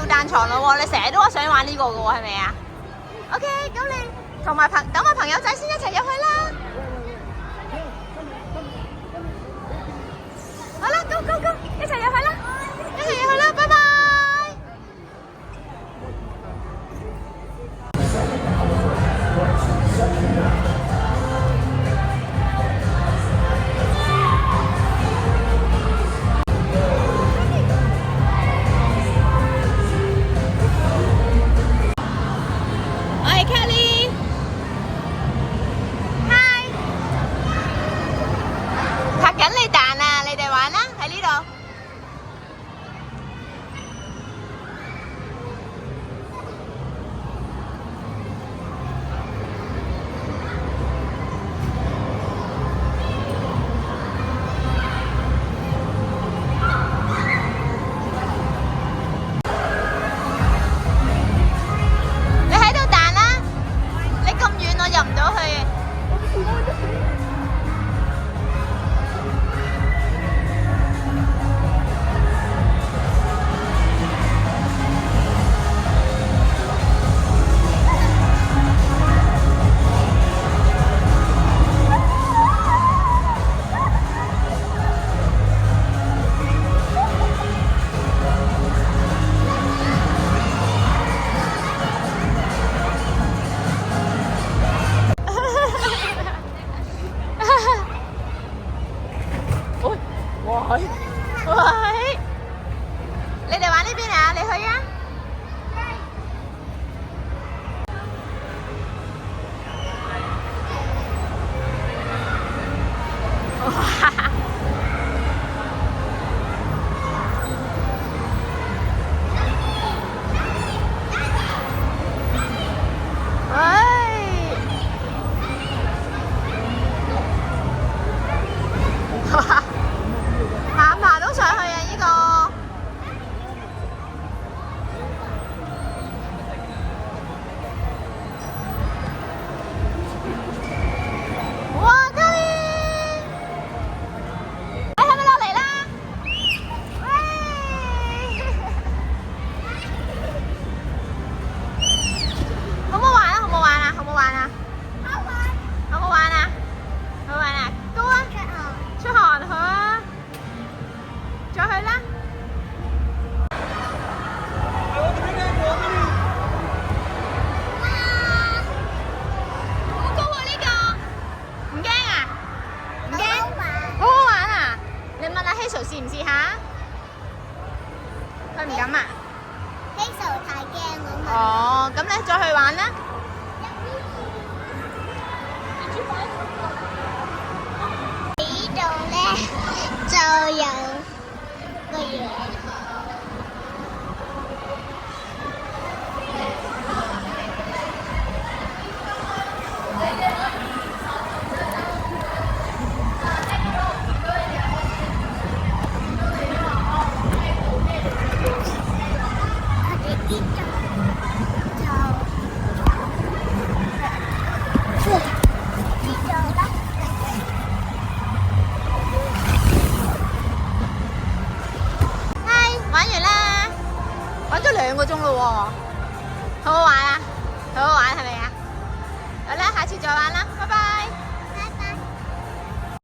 跳彈床咯喎，你成日都話想玩呢個嘅喎，係咪啊？OK， 咁你同埋等埋朋友仔先一齊入去啦。好啦，Go Go Go， 一齊入去啦，一齊入去啦，拜拜。喂，你哋玩呢邊啊？你去啊！爬都上去啊！呢個哇，嘉莉，你係咪落嚟啦？喂，好唔好玩啊？好唔好玩啊？好唔好玩啊？好玩。好唔好玩啊？好玩啊！高啊！出汗去啊！再去啦！好高啊！呢個唔驚啊？唔驚？好好玩啊！你問阿 Hazel 試唔試下？佢唔敢啊？Hazel 太驚啦嘛。哦，咁你再去玩啦。呢度咧就有個嘢。玩咗2個鐘咯喎，好好玩啊！好好玩係咪啊？好啦，下次再玩啦。